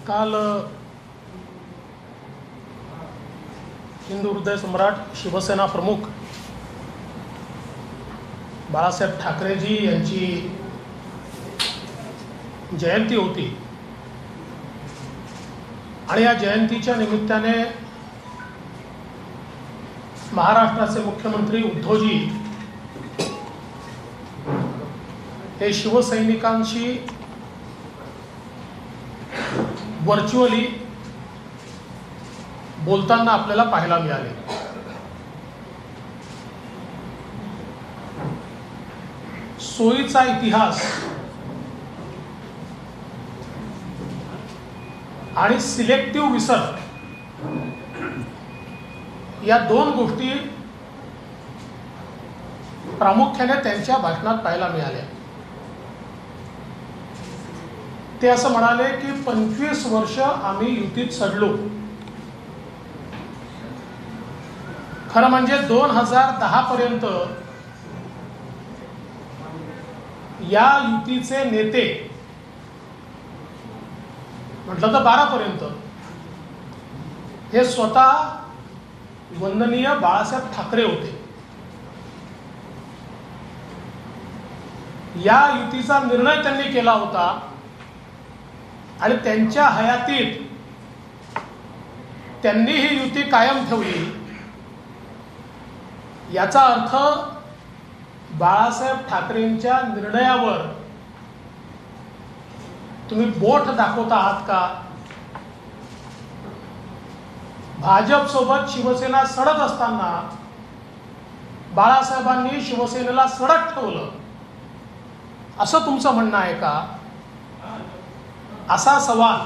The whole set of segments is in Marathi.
काल हिंदू हृदय सम्राट शिवसेना प्रमुख बाळासाहेब ठाकरेजी यांची जयंती होती आणि या जयंतीच्या निमित्ताने महाराष्ट्राचे मुख्यमंत्री उद्धवजी हे शिवसैनिकांशी व्हर्च्युअली बोलताना आपल्याला पाहायला मिळाले. सोयीचा इतिहास आणि सिलेक्टिव्ह विसर या दोन गोष्टी प्रामुख्याने त्यांच्या भाषणात पाहायला मिळाल्या. ते असं म्हणाले की 25 वर्ष आम्ही युतीत सडलो. खरं म्हणजे 2010 पर्यंत या युतीचे नेते, म्हटलं तर 12 पर्यंत, हे स्वतः वंदनीय बाळासाहेब ठाकरे होते. या युतीचा निर्णय त्यांनी केला होता आणि त्यांच्या हयातीत त्यांनी ही युती कायम ठेवली. याचा अर्थ बाळासाहेब ठाकरेंच्या निर्णयावर तुम्ही बोट दाखवत आहात का? भाजप सोबत शिवसेना सडत असताना बाळासाहेबांनी शिवसेनेला सडत ठेवलं असं तुमचं म्हणणं आहे का? असा सवाल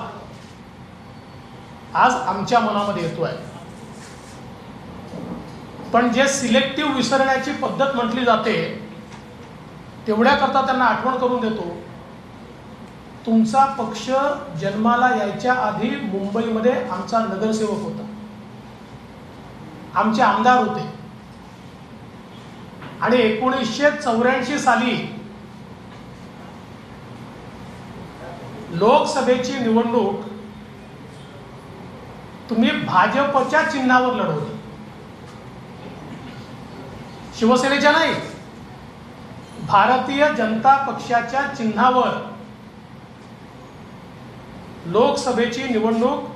आज आमच्या मनामध्ये येतोय. पण जे सिलेक्टिव्ह विसरण्याची पद्धत म्हटली जाते तेवढ्याकरता त्यांना आठवण करून देतो, तुमचा पक्ष जन्माला यायच्या आधी मुंबईमध्ये आमचा नगरसेवक होता, आमचे आमदार होते आणि 1984 साली लोकसभेची निवडणूक तुम्ही भाजपच्या चिन्हावर लढवली, शिवसेनेच्या नाही, भारतीय जनता पक्षाच्या चिन्हावर लोकसभेची निवडणूक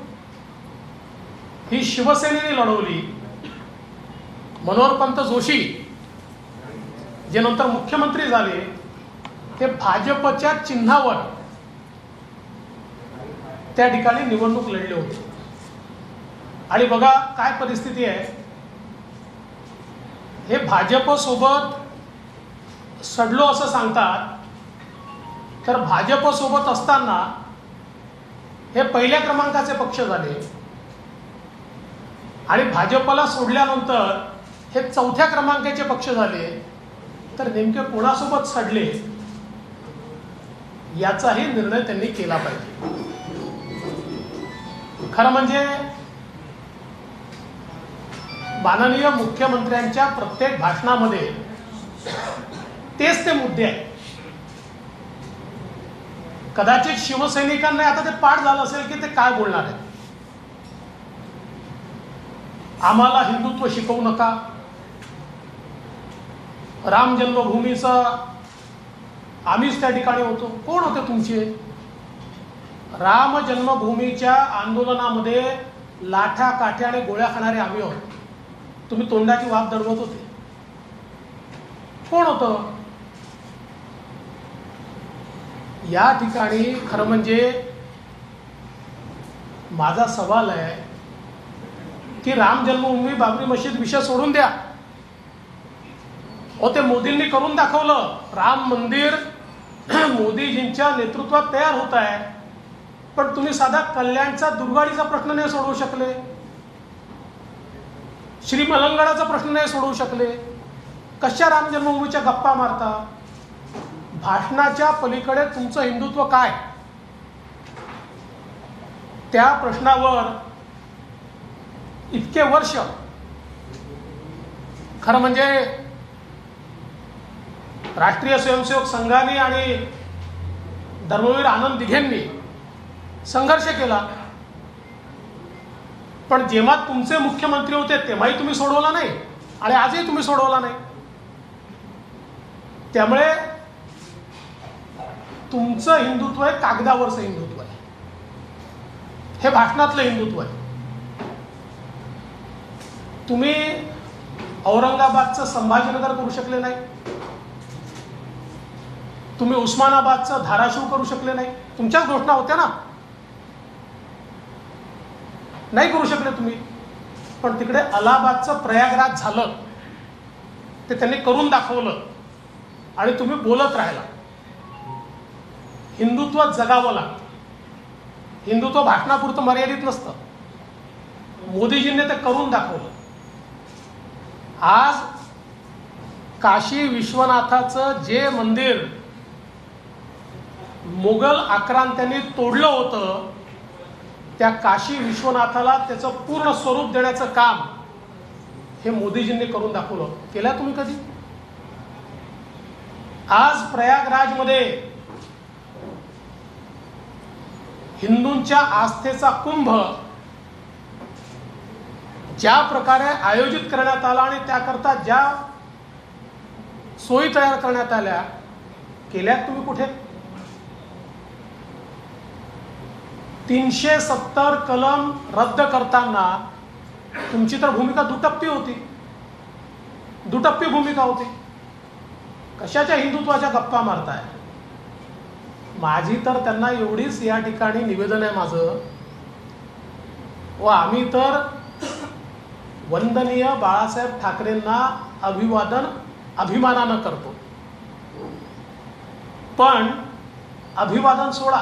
ही शिवसेनेने लढवली. मनोहरपंत जोशी जे नंतर मुख्यमंत्री झाले ते भाजपच्या चिन्हावर त्या ठिकाणी निवडणूक लढले होते. आणि बघा काय परिस्थिती आहे. हे भाजप सोबत सडलो असं सांगतात, तर भाजप सोबत असताना हे पहिल्या क्रमांकाचे पक्ष झाले आणि भाजपला सोडल्यानंतर हे 4थ्या क्रमांकाचे पक्ष झाले. तर नेमके कोणासोबत सडले याचाही निर्णय त्यांनी केला पाहिजे. खरं म्हणजे माननीय मुख्यमंत्र्यांच्या प्रत्येक भाषणामध्ये तेच ते मुद्दे आहेत. कदाचित शिवसैनिकांना आता ते पाठ झालं असेल की ते काय बोलणार आहेत. आम्हाला हिंदुत्व शिकवू नका, राम जन्मभूमीचा आम्हीच त्या ठिकाणी होतो. कोण होते तुमचे? राम जन्मभूमीच्या आंदोलनामध्ये लाठा काठ्या आणि गोळ्या खाणारे आम्ही आहोत. तुम्ही तोंडाची वाफ दडवत होते. कोण होतं? या ठिकाणी खरं म्हणजे माझा सवाल आहे की राम जन्मभूमी बाबरी मशीद विषय सोडून द्या. ते मोदींनी करून दाखवलं. राम मंदिर मोदीजींच्या नेतृत्वात तयार होत आहे, पण तुम्ही साधा कल्याणचा दुर्गाडीचा प्रश्न नाही सोडवू शकले, श्रीमलंगणाचा प्रश्न नाही सोडवू शकले. कशा राम जन्मभूमीच्या गप्पा मारता? भाषणाच्या पलीकडे तुमचं हिंदुत्व काय? त्या प्रश्नावर इतके वर्ष खरं म्हणजे राष्ट्रीय स्वयंसेवक संघाने आणि धर्मवीर आनंद दिघेंनी संघर्ष केला, पण जेव्हा तुमचे मुख्यमंत्री होते तेव्हाही तुम्ही सोडवला नाही आणि आजही तुम्ही सोडवला नाही. त्यामुळे तुमचं हिंदुत्व आहे कागदावरचं हिंदुत्व आहे, हे भाषणातलं हिंदुत्व आहे. तुम्ही औरंगाबादचं संभाजीनगर करू शकले नाही, तुम्ही उस्मानाबादचं धाराशिव करू शकले नाही. तुमच्याच घोषणा होत्या ना, नाही करू शकले तुम्ही. पण तिकडे अलाहाबादचं प्रयागराज झालं, ते त्यांनी करून दाखवलं आणि तुम्ही बोलत राहिला. हिंदुत्व जगावं लागतं, हिंदुत्व भाषणापुरतं मर्यादित नसतं. मोदीजींनी ते करून दाखवलं. आज काशी विश्वनाथाचं जे मंदिर मोगल आक्रांत्यांनी तोडलं होतं, त्या काशी विश्वनाथाला त्याचं पूर्ण स्वरूप देण्याचं काम हे मोदीजींनी करून दाखवलं. केलं तुम्ही कधी? आज प्रयागराजमध्ये हिंदूंच्या आस्थेचा कुंभ ज्या प्रकारे आयोजित करण्यात आला आणि त्याकरता ज्या सोयी तयार करण्यात आल्या, केल्यात तुम्ही कुठे? 370 कलम रद्द करताना तुमची तर भूमिका दुटप्पी होती, दुटप्पी भूमिका होती. कशाच्या हिंदुत्वाच्या गप्पा मारताय? माझी तर त्यांना एवढीच या ठिकाणी निवेदन आहे माझं, व आम्ही तर वंदनीय बाळासाहेब ठाकरेंना अभिवादन अभिमानानं करतो. पण अभिवादन सोडा,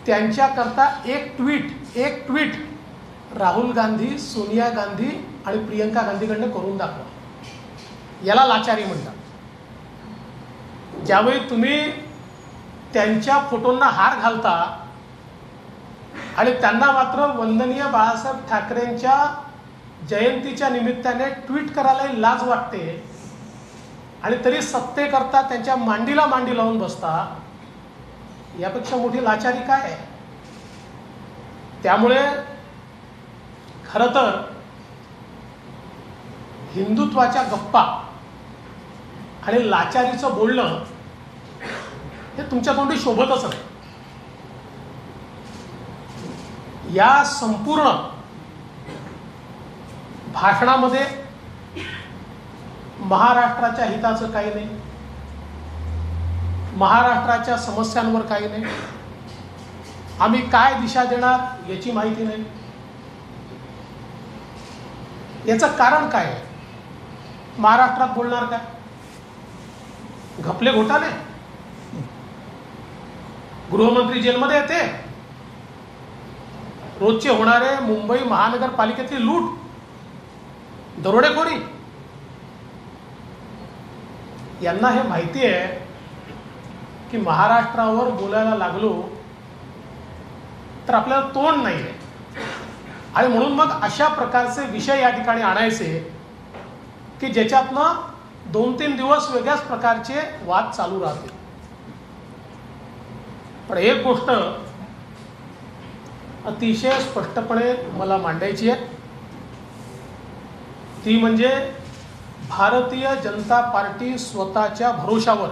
त्यांच्याकरता एक ट्विट राहुल गांधी, सोनिया गांधी आणि प्रियंका गांधीकडनं करून दाखवा. याला लाचारी म्हणतात. ज्यावेळी तुम्ही त्यांच्या फोटोंना हार घालता आणि त्यांना मात्र वंदनीय बाळासाहेब ठाकरेंच्या जयंतीच्या निमित्ताने ट्विट करायला लाज वाटते आणि तरी सत्तेकरता त्यांच्या मांडीला मांडी लावून बसता, यापेक्षा मोठी लाचारी काय आहे? त्यामुळे खरं तर हिंदुत्वाच्या गप्पा आणि लाचारीचं बोलणं हे तुमच्या तोंडी शोभतच नाही. या संपूर्ण भाषणामध्ये महाराष्ट्राच्या हिताचं काही नाही, महाराष्ट्राच्या समस्यांवर काही नाही, आम्ही काय दिशा देणार याची माहिती नाही. याचं कारण काय आहे? महाराष्ट्रात बोलणार काय? घपले घोटाळे, गृहमंत्री जेलमध्ये येते, रोजचे होणारे मुंबई महानगरपालिकेतली लूट, दरोडेखोरी. यांना हे माहिती आहे की महाराष्ट्रावर बोलायला लागलो तर आपल्याला तोंड नाही आहे, आणि म्हणून मग अशा प्रकारचे विषय या ठिकाणी आणायचे की ज्याच्यातनं 2-3 दिवस वेगळ्याच प्रकारचे वाद चालू राहतील. पण एक गोष्ट अतिशय स्पष्टपणे मला मांडायची आहे, ती म्हणजे भारतीय जनता पार्टी स्वतःच्या भरोशावर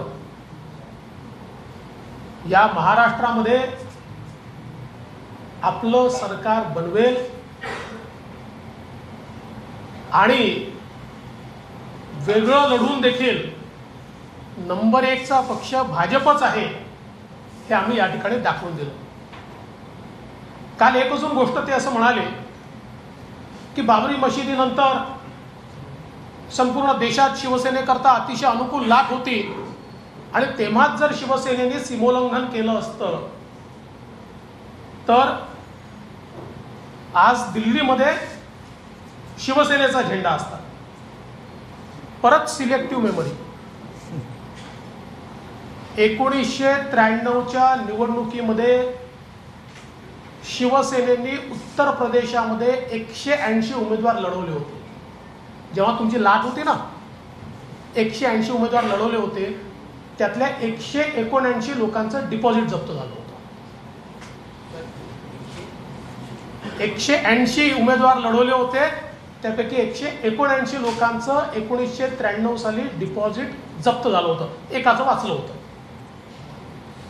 या महाराष्ट्रामध्ये आपलं सरकार बनवेल आणि वेगळं लढून देखील नंबर 1चा पक्ष भाजपच आहे हे आम्ही या ठिकाणी दाखवून दिलं. काल एक अजून गोष्ट ते असं म्हणाले की बाबरी मशिदीनंतर संपूर्ण देशात शिवसेनेकरता अतिशय अनुकूल लाट होती आणि तेव्हाच जर शिवसेनेने सीमोल्लंघन केलं असतं तर आज दिल्लीमध्ये शिवसेनेचा झेंडा असता. परत सिलेक्टिव्ह मेमरी. 1993च्या निवडणुकीमध्ये शिवसेनेने उत्तर प्रदेशामध्ये 180 उमेदवार लढवले होते. जेव्हा तुमची लाट होती ना, 180 उमेदवार लढवले होते, त्यातल्या 179 लोकांचं डिपॉझिट जप्त झालं होतं. 180 उमेदवार लढवले होते, त्यापैकी 179 लोकांचं 1993 साली डिपॉझिट जप्त झालं होतं, एकाचं वाचलं होतं.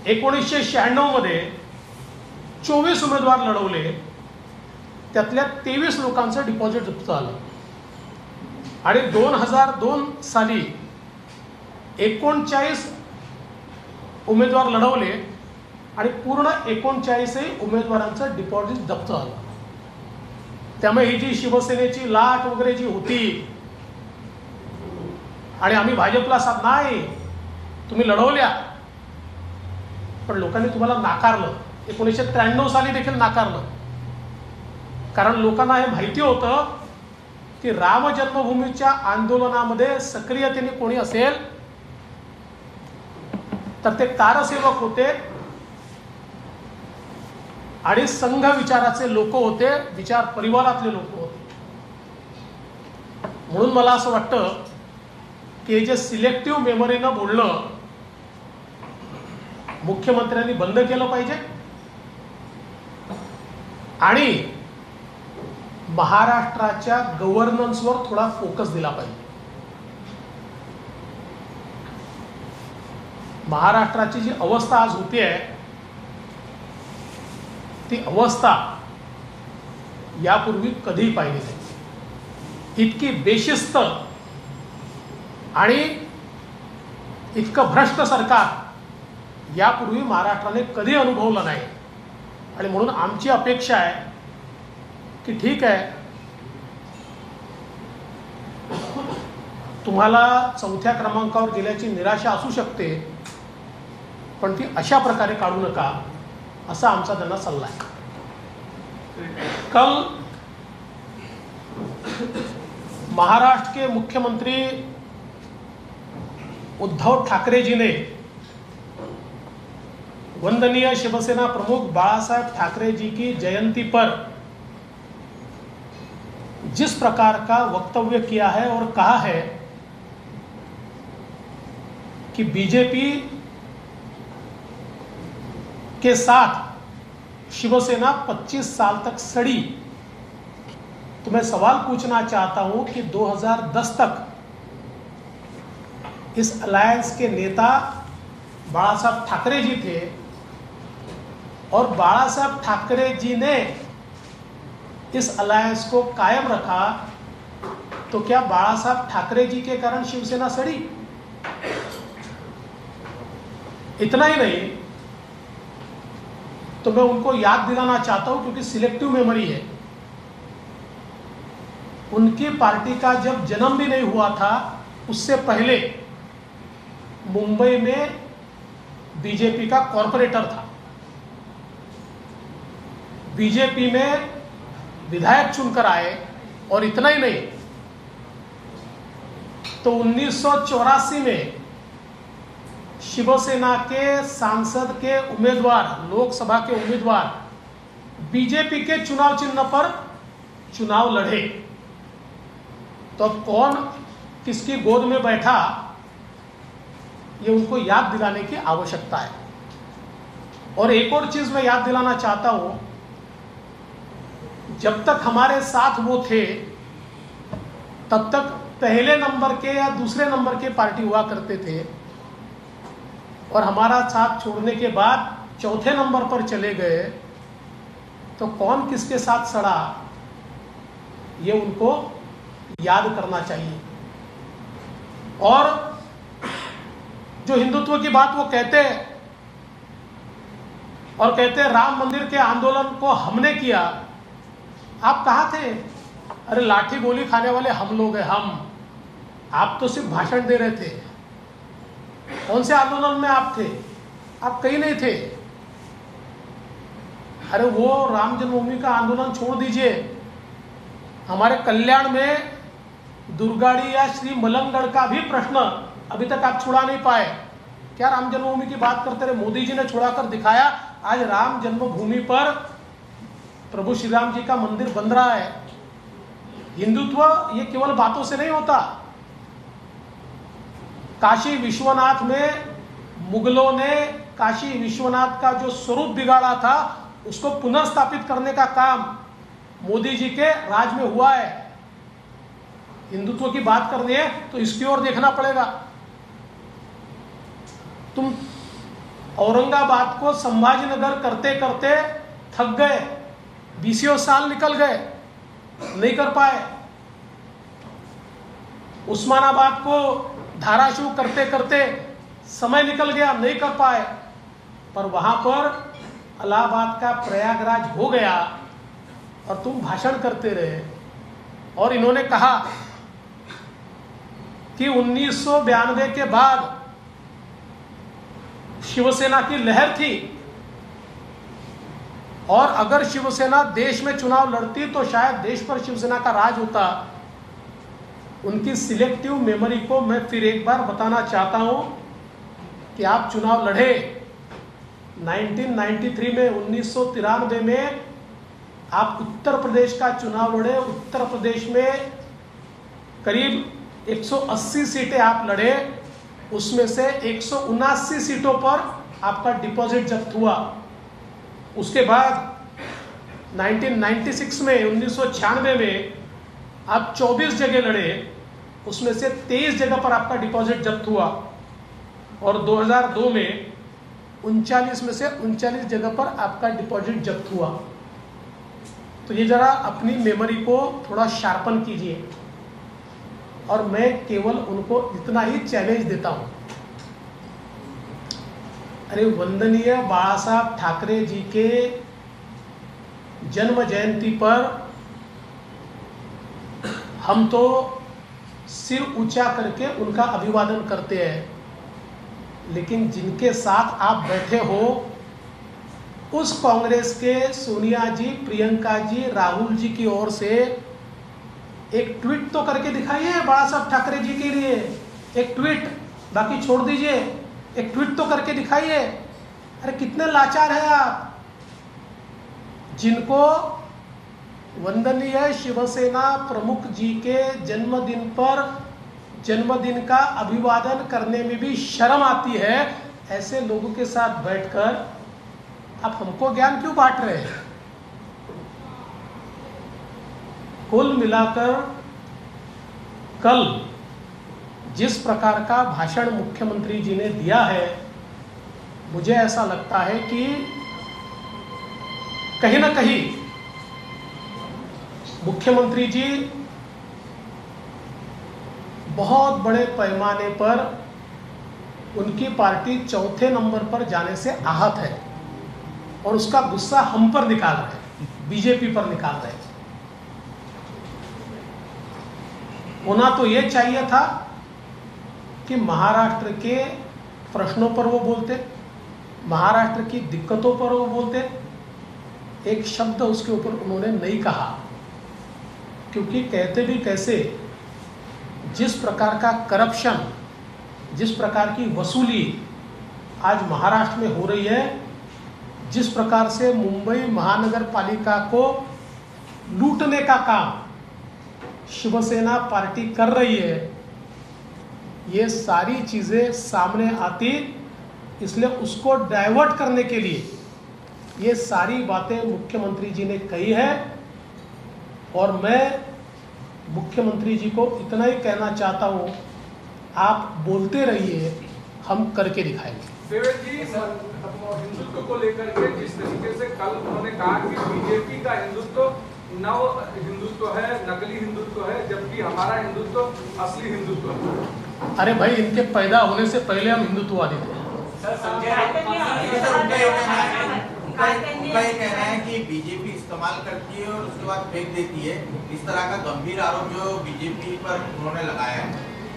1996 मध्ये 24 उमेदवार लढवले, त्यातल्या 23 लोकांचं डिपॉझिट जप्त झालं. आणि 2002 साली 39 उमेदवार लढवले आणि पूर्ण 39 उमेदवारांचं डिपॉझिट जप्त झालं. त्यामुळे ही जी शिवसेनेची लाट वगैरे जी होती आणि आम्ही भाजपला साथ नाही, तुम्ही लढवल्या पण लोकांनी तुम्हाला नाकारलं. 1993 साली देखील नाकारलं, कारण लोकांना हे माहिती होतं की राम जन्मभूमीच्या आंदोलनामध्ये सक्रियतेने कोणी असेल तर ते कारसेवक होते आणि संघ विचाराचे लोक होते, विचार परिवारातले लोक होते. म्हणून मला असं वाटतं की हे जे सिलेक्टिव्ह मेमरीनं बोलणं मुख्यमंत्र्यांनी बंद केलं पाहिजे आणि महाराष्ट्राच्या गव्हर्नन्सवर थोडा फोकस दिला पाहिजे. महाराष्ट्राची जी अवस्था आज होतीये ती अवस्था यापूर्वी कधीही पाहिली नाही. इतकी बेशिस्त आणि इतकं भ्रष्ट सरकार यापूर्वी महाराष्ट्राने कधी अनुभवलं नाही. आणि म्हणून आमची अपेक्षा आहे की ठीक आहे, तुम्हाला 4थ्या क्रमांकावर गेल्याची निराशा असू शकते, पण ती अशा प्रकारे काढू नका, असा आमचा त्यांना सल्ला आहे. कल महाराष्ट्र के मुख्यमंत्री उद्धव ठाकरे जी ने वंदनीय शिवसेना प्रमुख बाळासाहेब ठाकरे जी की जयंती पर जिस प्रकार का वक्तव्य किया है और कहा है कि बीजेपी के साथ शिवसेना 25 साल तक सड़ी, तो मैं सवाल पूछना चाहता हूं कि 2010 तक इस अलायंस के नेता बाळासाहेब ठाकरे जी थे और बाळासाहेब ठाकरे जी ने इस अलायंस को कायम रखा, तो क्या बाळासाहेब ठाकरे जी के कारण शिवसेना सड़ी? इतना ही नहीं, तो मैं उनको याद दिलाना चाहता हूं क्योंकि सिलेक्टिव मेमोरी है, उनकी पार्टी का जब जन्म भी नहीं हुआ था उससे पहले मुंबई में बीजेपी का कॉर्पोरेटर था, बीजेपी में विधायक चुनकर आए. और इतना ही नहीं, तो 1984 में शिवसेना के सांसद के उम्मीदवार, लोकसभा के उम्मीदवार बीजेपी के चुनाव चिन्ह पर चुनाव लड़े. तो अब कौन किसकी गोद में बैठा ये उनको याद दिलाने की आवश्यकता है. और एक और चीज मैं याद दिलाना चाहता हूं, जब तक हमारे साथ वो थे तब तक पहले नंबर के या दूसरे नंबर के पार्टी हुआ करते थे, और हमारा साथ छोड़ने के बाद 4थे नंबर पर चले गए, तो कौन किसके साथ सड़ा ये उनको याद करना चाहिए. और जो हिंदुत्व की बात वो कहते हैं और कहते हैं राम मंदिर के आंदोलन को हमने किया, आप कहाँ थे? अरे लाठी गोली खाने वाले हम लोग हैं, हम. आप तो सिर्फ भाषण दे रहे थे. कौन से आंदोलन में आप थे? आप कहीं नहीं थे. अरे वो राम जन्मभूमि का आंदोलन छोड़ दीजिए, हमारे कल्याण में दुर्गाड़ी या श्री मलंगगढ़ का भी प्रश्न अभी तक आप छुड़ा नहीं पाए. क्या राम जन्मभूमि की बात करते रहे? मोदी जी ने छुड़ाकर दिखाया. आज राम जन्मभूमि पर प्रभु श्री राम जी का मंदिर बन रहा है. हिंदुत्व ये केवल बातों से नहीं होता. काशी विश्वनाथ में मुगलों ने काशी विश्वनाथ का जो स्वरूप बिगाड़ा था उसको पुनर्स्थापित करने का काम मोदी जी के राज में हुआ है। हिंदुत्व की बात करनी है तो इसकी ओर देखना पड़ेगा। तुम औरंगाबाद को संभाजीनगर करते करते थक गए, 20 साल निकल गए, नहीं कर पाए। उस्मानाबाद को धाराशिव करते करते समय निकल गया, नहीं कर पाए। पर वहां पर इलाहाबाद का प्रयागराज हो गया और तुम भाषण करते रहे। और इन्होंने कहा कि 1992 के बाद शिवसेना की लहर थी और अगर शिवसेना देश में चुनाव लड़ती तो शायद देश पर शिवसेना का राज होता। उनकी सिलेक्टिव मेमोरी को मैं फिर एक बार बताना चाहता हूं कि आप चुनाव लड़े 1993 में, 1993 में आप उत्तर प्रदेश का चुनाव लड़े। उत्तर प्रदेश में करीब 180 सीटें आप लड़े, उसमें से 179 सीटों पर आपका डिपॉजिट जब्त हुआ। उसके बाद 1996 में, 1996 में आप 24 जगह लड़े, उसमें से 23 जगह पर आपका डिपॉजिट जब्त हुआ। और 2002 में 39 में से 39 जगह पर आपका डिपॉजिट जब्त हुआ। तो ये जरा अपनी मेमोरी को थोड़ा शार्पन कीजिए। और मैं केवल उनको इतना ही चैलेंज देता हूं, अरे वंदनीय बाला साहब ठाकरे जी के जन्म जयंती पर हम तो सिर ऊंचा करके उनका अभिवादन करते हैं, लेकिन जिनके साथ आप बैठे हो उस कांग्रेस के सोनिया जी, प्रियंका जी, राहुल जी की ओर से एक ट्वीट तो करके दिखाइए बाला साहब ठाकरे जी के लिए। एक ट्वीट, बाकी छोड़ दीजिए, एक ट्वीट तो करके दिखाइए। अरे कितने लाचार हैं आप, जिनको वंदनीय शिवसेना प्रमुख जी के जन्मदिन पर जन्मदिन का अभिवादन करने में भी शर्म आती है। ऐसे लोगों के साथ बैठकर आप हमको ज्ञान क्यों बांट रहे हैं? कुल मिलाकर कल जिस प्रकार का भाषण मुख्यमंत्री जी ने दिया है, मुझे ऐसा लगता है कि कहीं ना कहीं मुख्यमंत्री जी बहुत बड़े पैमाने पर उनकी पार्टी चौथे नंबर पर जाने से आहत है और उसका गुस्सा हम पर निकाल रहे हैं, बीजेपी पर निकाल रहे हैं। होना तो ये चाहिए था कि महाराष्ट्र के प्रश्नों पर वो बोलते, महाराष्ट्र की दिक्कतों पर वो बोलते। एक शब्द उसके ऊपर उन्होंने नहीं कहा, क्योंकि कहते भी कैसे, जिस प्रकार का करप्शन, जिस प्रकार की वसूली आज महाराष्ट्र में हो रही है, जिस प्रकार से मुंबई महानगर पालिका को लूटने का काम शिवसेना पार्टी कर रही है, ये सारी चीजें सामने आती, इसलिए उसको डाइवर्ट करने के लिए ये सारी बातें मुख्यमंत्री जी ने कही है। और मैं मुख्यमंत्री जी को इतना ही कहना चाहता हूं, आप बोलते रहिए, हम करके दिखाएंगे। देवेश जी, हिंदुत्व को लेकर के जिस तरीके से कल उन्होंने कहा कि बीजेपी का हिंदुत्व नव हिंदुत्व है, नकली हिंदुत्व है, जबकि हमारा हिंदुत्व असली हिंदुत्व है। अरे भाई, इनके पैदा होने से पहले हम हिंदुत्ववादी थे। उनका ये कहना है कि बीजेपी इस्तेमाल करती है और उसके बाद फेंक देती है, इस तरह का गंभीर आरोप जो बीजेपी पर उन्होंने लगाया है।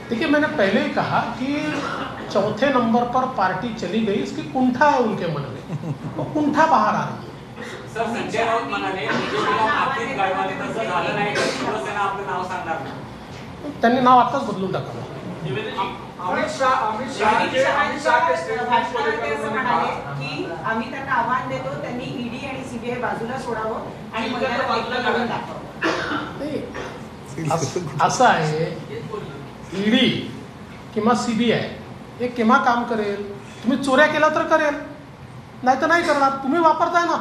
देखिए, मैंने पहले ही कहा कि चौथे नंबर पर पार्टी चली गई, इसकी कुंठा है उनके मन में, वो कुंठा बाहर आ रही है। सर, संजय राऊत म्हणाले आपलीच गाडवाने तसं झालं नाही, शिवसेना आपलं नाव सांगणार नाही. त्यांनी नाव आताच बदलून टाकावं. अमित शाह के स्टेटमेंट को लेकर उन्होंने कहा की आम्ही त्यांना आव्हान देतो, त्यांनी ईडी आणि सीबीआय बाजूला सोडावं आणि महिलांना काढून दाखवावं. असं आहे, ईडी किंवा सीबीआय हे केव्हा काम करेल? तुम्ही चोऱ्या केला तर करेल, नाही तर नाही करणार. तुम्ही वापरताय ना,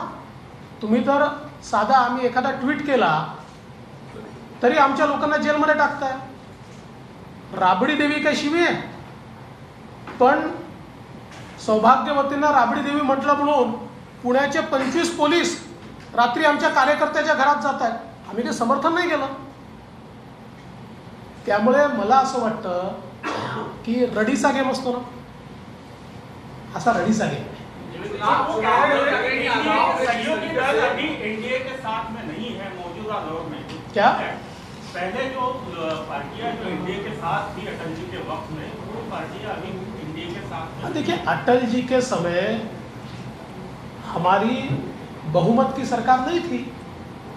तुम्ही तर साधा आम्ही एखादा ट्विट केला तरी आमच्या लोकांना जेलमध्ये टाकताय. राबडी देवी काय शिवी आहे? पण सौभाग्यवतींना राबडी देवी म्हटलं म्हणून पुण्याचे 25 पोलीस रात्री आमच्या कार्यकर्त्याच्या घरात जात आहेत. आम्ही काही समर्थन नाही केलं. त्यामुळे मला असं वाटतं की रडीचा गेम असतो ना, असा रडीचा गेम. अभी एनडीए के साथ में नहीं है मौजूदा दौर में. क्या पहले जो पार्टियां जो एनडीए के साथ थी अटल जी के वक्त में, वो पार्टियां अभी एनडीए के साथ में. देखिए, अटल जी के समय हमारी बहुमत की सरकार नहीं थी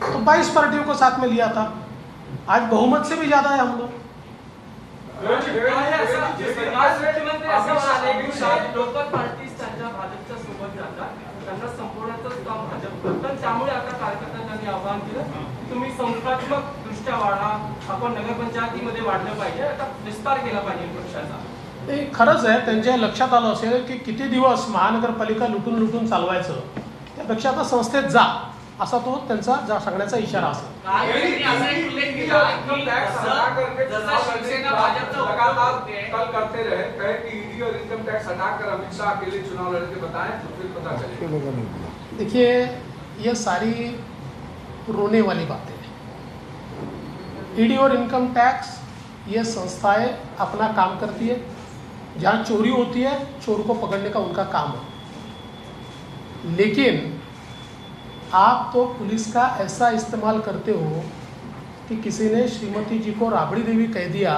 तो 22 पार्टियों को साथ में लिया था. आज बहुमत से भी ज्यादा है हम लोग. लोकल पार्टीज त्यांच्या भाजपच्या सोबत जातात, त्यांना संपवण्याचं काम भाजप करतात. त्यामुळे आता कार्यकर्त्यांनी आवाहन केलं तुम्ही संस्थात्मक दृष्ट्या वाढा, आपण नगरपंचायतीमध्ये वाढलं पाहिजे, आता विस्तार केला पाहिजे पक्षाचा. ते खरंच आहे. त्यांच्या लक्षात आलं असेल की किती दिवस महानगरपालिका लुटून लुटून चालवायचं, त्यापेक्षा आता संस्थेत जा, असा तो त्यांचा सांगण्याचा इशारा असेल. कल करते रहे कहे कि ईडी और इनकम टैक्स हटाकर अमित शाह अकेले चुनाव लड़के बताएं तो फिर पता चलेगा. देखिए, ये सारी रोने वाली बातें हैं. ईडी और इनकम टैक्स ये संस्थाएं अपना काम करती है. जहाँ चोरी होती है चोर को पकड़ने का उनका काम है. लेकिन आप तो पुलिस का ऐसा इस्तेमाल करते हो कि किसी ने श्रीमती जी को राबड़ी देवी कह दिया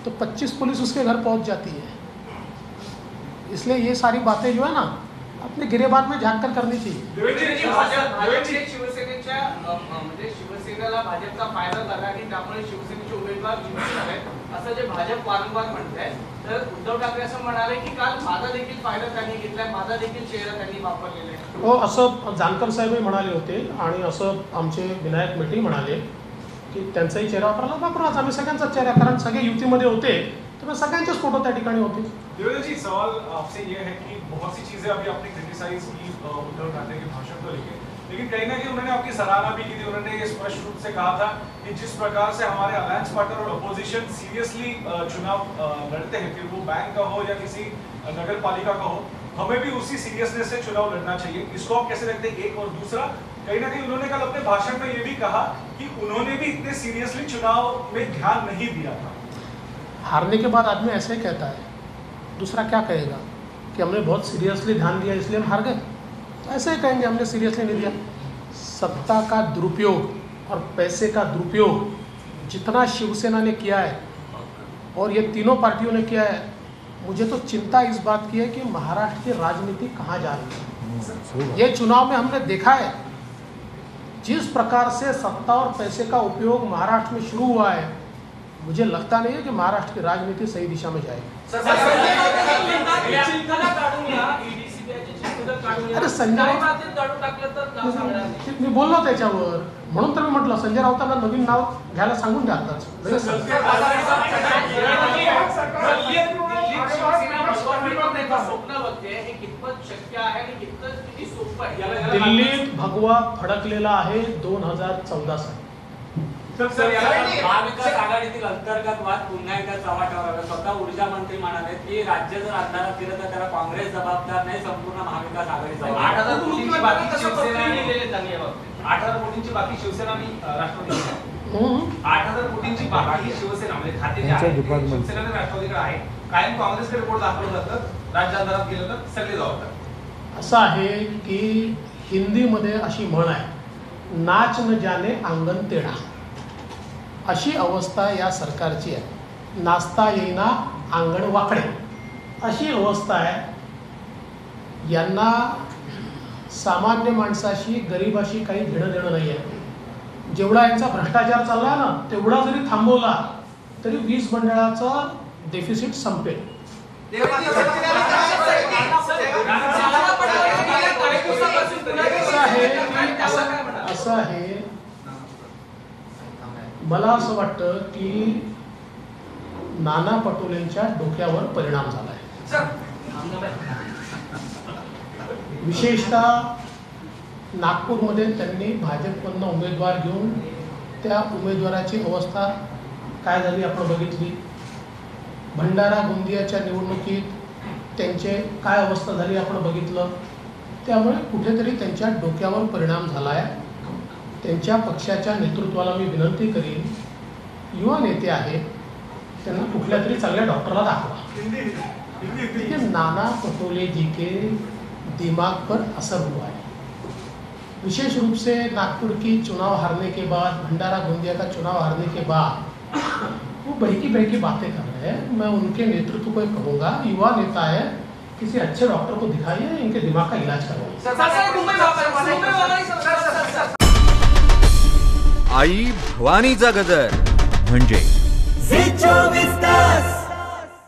तो 25 पुलिस उसके घर पहुंच जाती है. इसलिए ये सारी बातें जो है ना अपने गिरेबान में झाँक कर करनी चाहिए. शिवसेनेच्या म्हणजे शिवसेनेला भाजपचा फायदा झाला आणि त्यामुळे शिवसेनेचे उमेदवार जिंकून आले असं जे भाजप वारंवार म्हणताय, तर उद्धव ठाकरे असं म्हणाले की काल माझा देखील फायदा त्यांनी घेतलाय, माझा देखील चेहरा त्यांनी वापरलेला आहे. हो, असं जानकर साहेबही म्हणाले होते आणि असं आमचे विनायक मेटे म्हणाले की त्यांचाही चेहरा वापरलाच. आम्ही सगळ्यांचाच चेहरा, कारण सगळे युतीमध्ये होते तर सगळ्यांचेच फोटो त्या ठिकाणी होते. देवेंद्र जी, सवाल आपसे ये है कि बहुत सी चीजें अभी आपने क्रिटिसाइज की उद्धव ठाकरे के भाषण को लेकर, लेकिन कहीं ना कहीं उन्होंने आपकी सराहना भी की थी. उन्होंने ये स्पष्ट रूप से कहा था कि जिस प्रकार से हमारे अलायंस पार्टनर और अपोजिशन सीरियसली चुनाव लड़ते हैं, फिर वो बैंक का हो या किसी नगर पालिका का हो, हमें भी उसी सीरियसनेस से चुनाव लड़ना चाहिए. इसको आप कैसे देखते हैं? एक और दूसरा, कहीं ना कहीं उन्होंने कल अपने भाषण में ये भी कहा कि उन्होंने भी इतने सीरियसली चुनाव में ध्यान नहीं दिया था. हारने के बाद आदमी ऐसे ही कहता है, दूसरा क्या कहेगा कि हमने बहुत सीरियसली ध्यान दिया इसलिए हम हार गए. ऐसे ही कहेंगे हमने सीरियसली नहीं दिया. सत्ता का दुरुपयोग और पैसे का दुरुपयोग जितना शिवसेना ने किया है और ये तीनों पार्टियों ने किया है, मुझे तो चिंता इस बात की है कि महाराष्ट्र की राजनीति कहाँ जा रही है. ये चुनाव में हमने देखा है जिस प्रकार से सत्ता और पैसे का उपयोग महाराष्ट्र में शुरू हुआ है, मुझे लगता नहीं है कि महाराष्ट्र की राजनीति सही दिशा में जाएगी. अरे संजय मी बोललो त्याच्यावर, म्हणून तर मी म्हटलं संजय राऊतांना नवीन नाव घ्यायला सांगून द्या आताच. दिल्लीत भगवा फडकलेला आहे 2014 साली. महाविकास आघाडीतील अंतर्गत वाद पुन्हा एकदा चव्हाट्यावर. स्वतः ऊर्जा मंत्री म्हणाले की राज्य जर अंधारात गेलं तर त्याला काँग्रेस जबाबदार नाही, संपूर्ण महाविकास आघाडी. 8,000 कोटींची बाकी शिवसेना आणि राष्ट्रवादी. 8,000 कोटींची बाकी शिवसेना म्हणजे खाते जे आहे शिवसेना आणि राष्ट्रवादीकडे आहे. कायम काँग्रेसकडे रिपोर्ट दाखवलं जातं, राज्य अंधारात गेलं तर सगळे जबाबदार. असं आहे की हिंदीमध्ये अशी म्हण आहे, नाच न जाने अंगण तेढा. अशी अवस्था या सरकारची आहे. नाचता येईना अंगण वाकडे अशी अवस्था आहे. यांना सामान्य माणसाशी गरिबाशी काही घेणं देणं नाही आहे. जेवढा यांचा भ्रष्टाचार चालला ना तेवढा जरी थांबवला तरी वीज मंडळाचं डेफिसिट संपेल. असं आहे, मला असं वाटतं की नाना पटोलेंच्या डोक्यावर परिणाम झाला आहे. विशेषतः नागपूरमध्ये त्यांनी भाजपमधनं उमेदवार घेऊन त्या उमेदवाराची अवस्था काय झाली आपण बघितली. भंडारा गोंदियाच्या निवडणुकीत त्यांचे काय अवस्था झाली आपण बघितलं. त्यामुळे कुठेतरी त्यांच्या डोक्यावर परिणाम झाला आहे. त्यांच्या पक्षाच्या नेतृत्वाला मी विनंती करीन, युवा नेते आहेत, त्यांना कुठल्या तरी चांगल्या डॉक्टरला दाखवा. देखिए नाना पटोले जी के दिमाग पर असर हुआ है. विशेष रूप से नागपुर की चुनाव हारने के बाद, भंडारा गोंदिया का चुनाव हारने के बाद वो बहकी बातें कर रहे हैं. मैं उनके नेतृत्व को कहूँगा, युवा नेता है, किसी अच्छे डॉक्टर को दिखाइए, इनके दिमाग का इलाज करवाइए. आई भवानीचा गजर म्हणजे झी 24 तास.